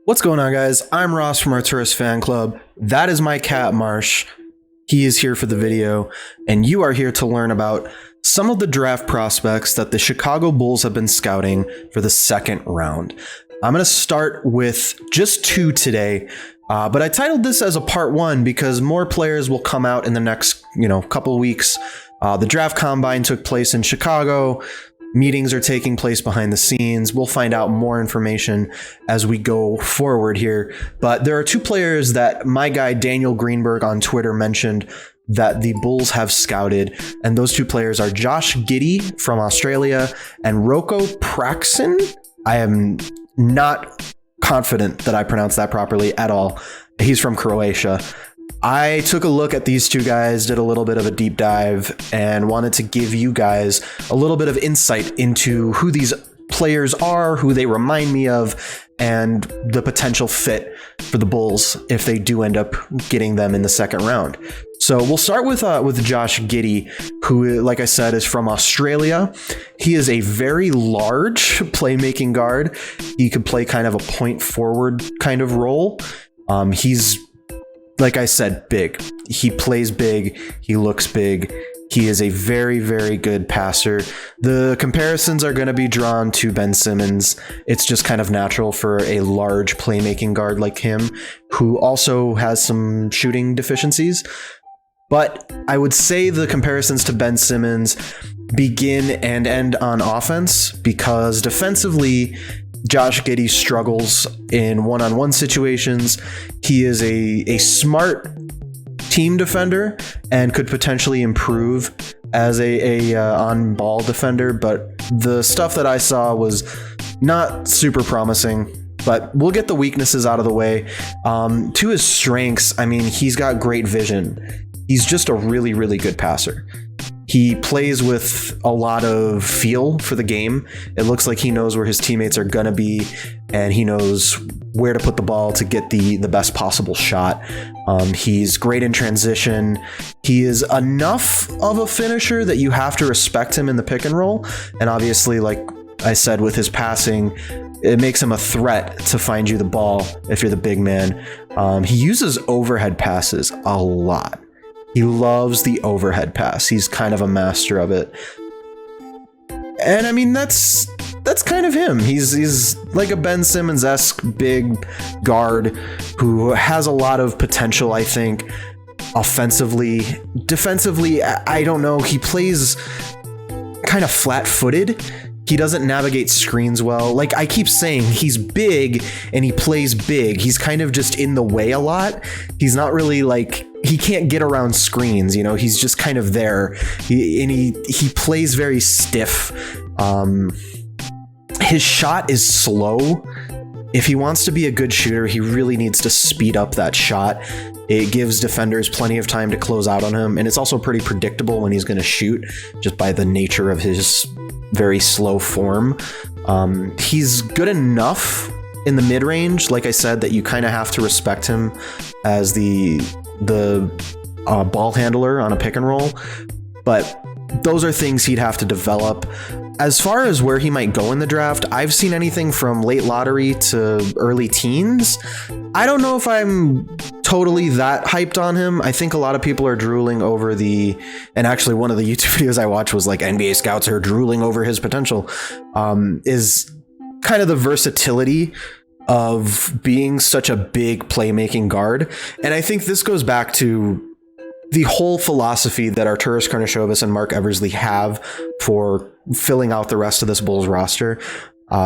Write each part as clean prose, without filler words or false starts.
What's going on, guys? I'm Ross from Arturis Fan Club. That is my cat, Marsh. He is here for the video, and you are here to learn about some of the draft prospects that the Chicago Bulls have been scouting for the second round. I'm going to start with just two today, but I titled this as a part one because more players will come out in the next, couple of weeks. The draft combine took place in Chicago. Meetings are taking place behind the scenes. We'll find out more information as we go forward here. But there are two players that my guy Daniel Greenberg on Twitter mentioned that the Bulls have scouted. And those two players are Josh Giddey from Australia and Roko Prkacin. I am not confident that I pronounced that properly at all. He's from Croatia. I took a look at these two guys, did a little bit of a deep dive, and wanted to give you guys a little bit of insight into who these players are, who they remind me of, and the potential fit for the Bulls if they do end up getting them in the second round. So we'll start with Josh Giddey, who, like I said, is from Australia. He is a very large playmaking guard. He could play kind of a point forward kind of role. He's, like I said, big. He plays big. He looks big. He is a very, very good passer. The comparisons are going to be drawn to Ben Simmons. It's just kind of natural for a large playmaking guard like him, who also has some shooting deficiencies. But I would say the comparisons to Ben Simmons begin and end on offense, because defensively, Josh Giddey struggles in one-on-one situations. He is a smart team defender and could potentially improve as a on-ball defender, but the stuff that I saw was not super promising. But we'll get the weaknesses out of the way. To his strengths, I mean, he's got great vision. He's just a really, really good passer. He plays with a lot of feel for the game. It looks like he knows where his teammates are going to be, and he knows where to put the ball to get the best possible shot. He's great in transition. He is enough of a finisher that you have to respect him in the pick and roll. And obviously, like I said, with his passing, it makes him a threat to find you the ball if you're the big man. He uses overhead passes a lot. He loves the overhead pass. He's kind of a master of it. And I mean, that's kind of him. He's like a Ben Simmons-esque big guard who has a lot of potential, I think, offensively. Defensively, I don't know. He plays kind of flat-footed. He doesn't navigate screens well. Like I keep saying, he's big and he plays big. He's kind of just in the way a lot. He's not really like, he can't get around screens, he's just kind of there. He plays very stiff. His shot is slow. If he wants to be a good shooter, he really needs to speed up that shot. It gives defenders plenty of time to close out on him, and it's also pretty predictable when he's going to shoot, just by the nature of his very slow form. He's good enough in the mid-range, like I said, that you kind of have to respect him as the ball handler on a pick and roll, but those are things he'd have to develop. As far as where he might go in the draft, I've seen anything from late lottery to early teens. I don't know if I'm totally that hyped on him. I think a lot of people are drooling over and actually one of the YouTube videos I watched was like NBA scouts are drooling over his potential, is kind of the versatility of being such a big playmaking guard. And I think this goes back to the whole philosophy that Arturis Karnisovas and Mark Eversley have for filling out the rest of this Bulls roster.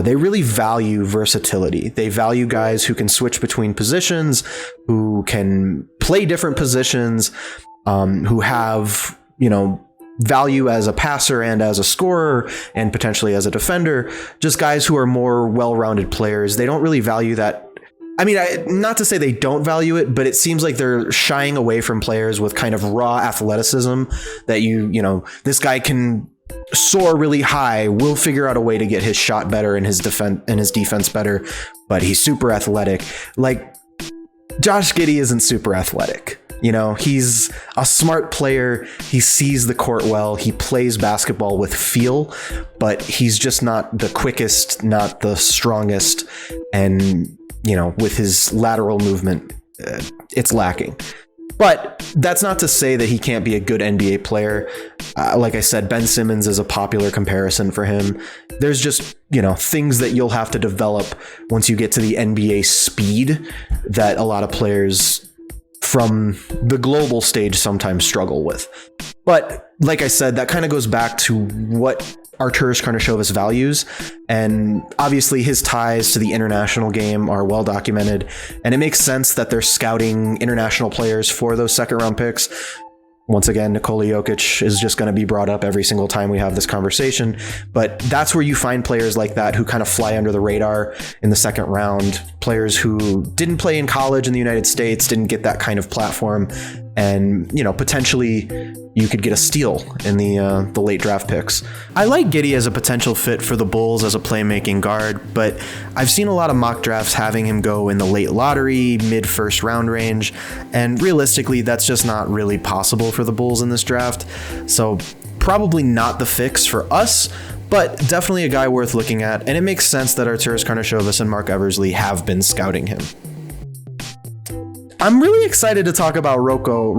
They really value versatility. They value guys who can switch between positions, who can play different positions, who have, value as a passer and as a scorer and potentially as a defender, just guys who are more well-rounded players. They don't really value that. I mean, not to say they don't value it, but it seems like they're shying away from players with kind of raw athleticism that this guy can soar really high. We'll figure out a way to get his shot better and his defense better, but he's super athletic. Like Josh Giddey isn't super athletic. You know, he's a smart player. He sees the court well. He plays basketball with feel, but he's just not the quickest, not the strongest. And, you know, with his lateral movement, it's lacking. But that's not to say that he can't be a good NBA player. Like I said, Ben Simmons is a popular comparison for him. There's just, you know, things that you'll have to develop once you get to the NBA speed that a lot of players from the global stage sometimes struggle with. But like I said, that kind of goes back to what Arturas Karnisovas values, and obviously his ties to the international game are well documented, and it makes sense that they're scouting international players for those second round picks. Once again, Nikola Jokic is just going to be brought up every single time we have this conversation, but that's where you find players like that who kind of fly under the radar in the second round, players who didn't play in college in the United States, didn't get that kind of platform, and, you know, potentially you could get a steal in the late draft picks. I like Giddey as a potential fit for the Bulls as a playmaking guard, but I've seen a lot of mock drafts having him go in the late lottery, mid first round range, and realistically, that's just not really possible for the Bulls in this draft. So probably not the fix for us, but definitely a guy worth looking at, and it makes sense that Arturas Karnisovas and Mark Eversley have been scouting him. I'm really excited to talk about Roko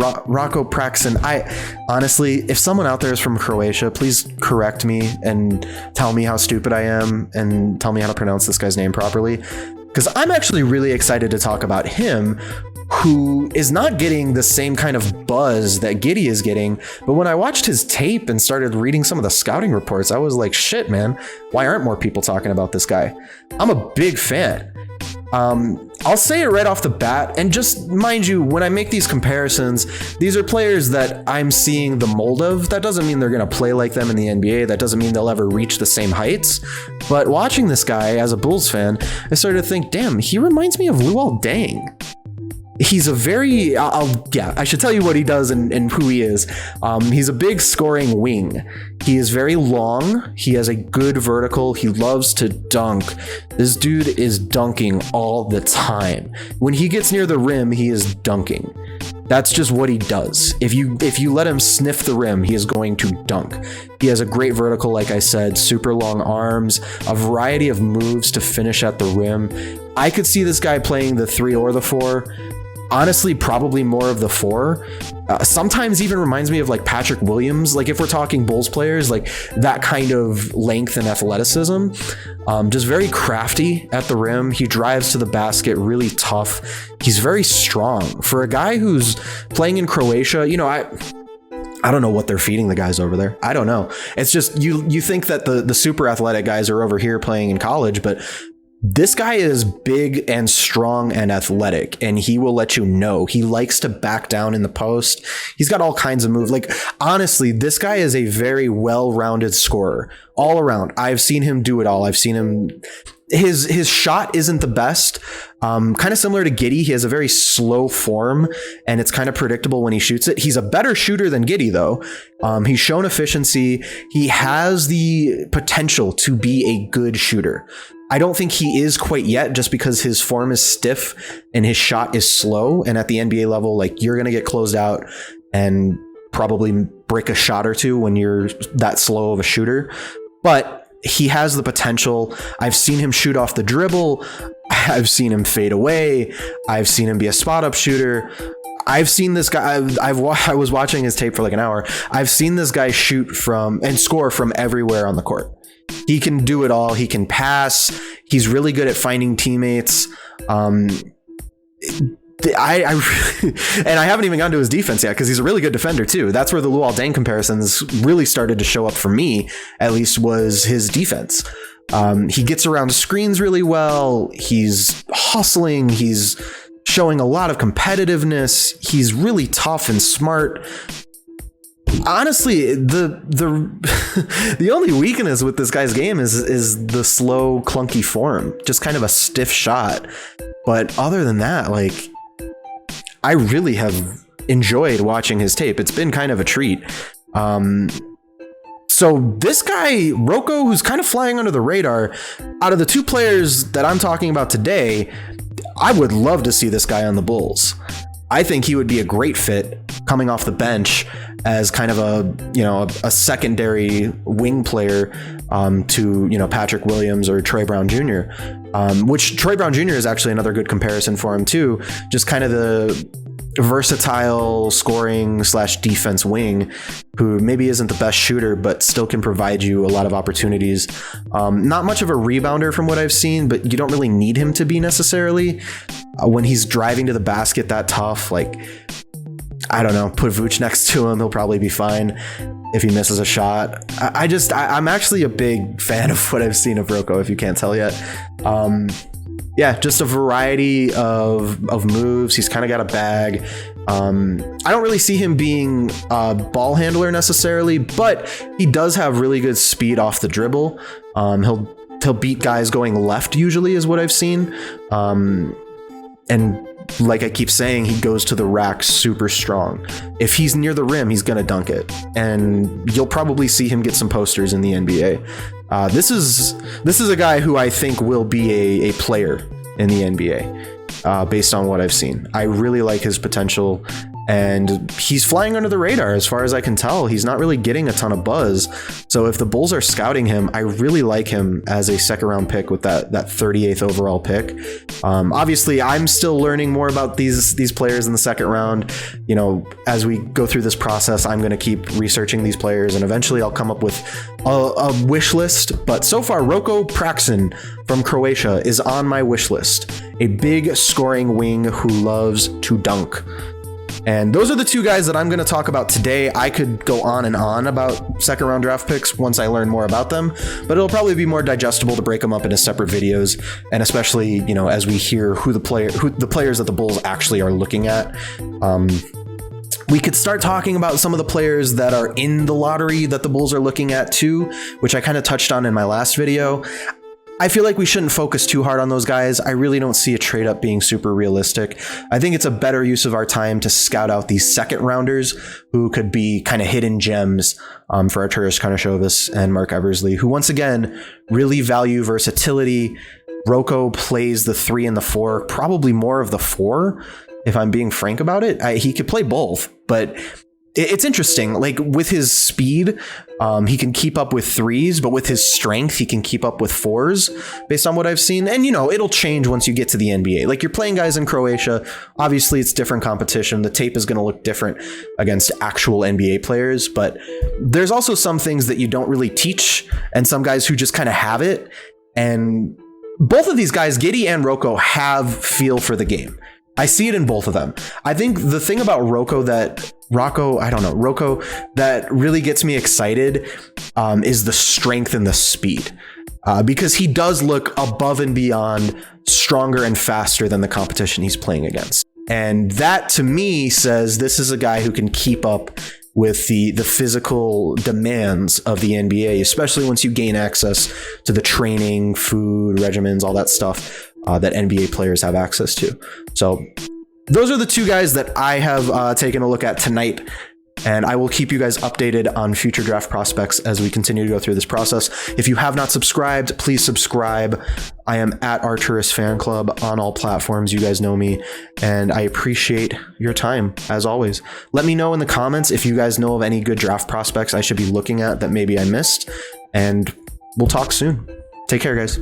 Prkacin. I honestly, if someone out there is from Croatia, please correct me and tell me how stupid I am and tell me how to pronounce this guy's name properly, because I'm actually really excited to talk about him, who is not getting the same kind of buzz that Giddey is getting. But when I watched his tape and started reading some of the scouting reports, I was like, shit, man, why aren't more people talking about this guy? I'm a big fan. I'll say it right off the bat, and just mind you, when I make these comparisons, these are players that I'm seeing the mold of. That doesn't mean they're going to play like them in the NBA. That doesn't mean they'll ever reach the same heights. But watching this guy as a Bulls fan, I started to think, damn, he reminds me of Luol Deng. He's a very, I should tell you what he does and who he is. He's a big scoring wing. He is very long. He has a good vertical. He loves to dunk. This dude is dunking all the time. When he gets near the rim, he is dunking. That's just what he does. If you let him sniff the rim, he is going to dunk. He has a great vertical, like I said, super long arms, a variety of moves to finish at the rim. I could see this guy playing the 3 or the 4. Honestly, probably more of the 4. Sometimes even reminds me of like Patrick Williams. Like if we're talking Bulls players, like that kind of length and athleticism. Just very crafty at the rim. He drives to the basket, really tough. He's very strong. For a guy who's playing in Croatia, you know, I don't know what they're feeding the guys over there. I don't know. It's just you think that the super athletic guys are over here playing in college, but this guy is big and strong and athletic, and he will let you know. He likes to back down in the post. He's got all kinds of moves. Like, honestly, this guy is a very well-rounded scorer all around. I've seen him do it all. I've seen him. His shot isn't the best. Kind of similar to Giddey. He has a very slow form, and it's kind of predictable when he shoots it. He's a better shooter than Giddey, though. He's shown efficiency. He has the potential to be a good shooter. I don't think he is quite yet, just because his form is stiff and his shot is slow. And at the NBA level, like, you're going to get closed out and probably break a shot or two when you're that slow of a shooter. But he has the potential. I've seen him shoot off the dribble. I've seen him fade away. I've seen him be a spot up shooter. I've seen this guy. I was watching his tape for like an hour. I've seen this guy shoot from and score from everywhere on the court. He can do it all. He can pass. He's really good at finding teammates. And I haven't even gone to his defense yet, because he's a really good defender too. That's where the Luol Deng comparisons really started to show up for me, at least, was his defense. He gets around screens really well. He's hustling. He's showing a lot of competitiveness. He's really tough and smart. Honestly, the only weakness with this guy's game is the slow, clunky form, just kind of a stiff shot. But other than that, like, I really have enjoyed watching his tape. It's been kind of a treat. So this guy, Roko, who's kind of flying under the radar, out of the 2 players that I'm talking about today, I would love to see this guy on the Bulls. I think he would be a great fit coming off the bench as kind of a secondary wing player to Patrick Williams or Troy Brown Jr. Which Troy Brown Jr. is actually another good comparison for him too. Just kind of the versatile scoring / defense wing who maybe isn't the best shooter but still can provide you a lot of opportunities. Not much of a rebounder from what I've seen, but you don't really need him to be necessarily. When he's driving to the basket that tough, like, I don't know, put Vooch next to him, he'll probably be fine if he misses a shot. I'm actually a big fan of what I've seen of Roko, if you can't tell yet. Yeah, just a variety of moves. He's kind of got a bag. I don't really see him being a ball handler necessarily, but he does have really good speed off the dribble. He'll beat guys going left usually is what I've seen. And like I keep saying, he goes to the rack super strong. If he's near the rim, he's going to dunk it. And you'll probably see him get some posters in the NBA. This is a guy who I think will be a player in the NBA based on what I've seen. I really like his potential. And he's flying under the radar as far as I can tell. He's not really getting a ton of buzz. So if the Bulls are scouting him, I really like him as a second round pick with that 38th overall pick. Obviously, I'm still learning more about these players in the second round. As we go through this process, I'm going to keep researching these players and eventually I'll come up with a wish list. But so far, Roko Prkacin from Croatia is on my wish list. A big scoring wing who loves to dunk. And those are the two guys that I'm going to talk about today. I could go on and on about second round draft picks once I learn more about them, but it'll probably be more digestible to break them up into separate videos. And especially, as we hear who the players that the Bulls actually are looking at. We could start talking about some of the players that are in the lottery that the Bulls are looking at too, which I kind of touched on in my last video. I feel like we shouldn't focus too hard on those guys. I really don't see a trade up being super realistic. I think it's a better use of our time to scout out these second rounders who could be kind of hidden gems for Arturas Karnisovas and Mark Eversley, who once again really value versatility. Roko plays the 3 and the 4, probably more of the 4, if I'm being frank about it. He could play both, but it's interesting. Like with his speed, he can keep up with 3s, but with his strength, he can keep up with 4s based on what I've seen. And, it'll change once you get to the NBA. Like you're playing guys in Croatia. Obviously, it's different competition. The tape is going to look different against actual NBA players. But there's also some things that you don't really teach and some guys who just kind of have it. And both of these guys, Giddey and Roko, have feel for the game. I see it in both of them. I think the thing about Roko that really gets me excited is the strength and the speed. Because he does look above and beyond stronger and faster than the competition he's playing against. And that to me says this is a guy who can keep up with the physical demands of the NBA, especially once you gain access to the training, food, regimens, all that stuff that NBA players have access to. So those are the two guys that I have taken a look at tonight. And I will keep you guys updated on future draft prospects as we continue to go through this process. If you have not subscribed, please subscribe. I am at Arturas Fan Club on all platforms. You guys know me, and I appreciate your time as always. Let me know in the comments if you guys know of any good draft prospects I should be looking at that maybe I missed, and we'll talk soon. Take care, guys.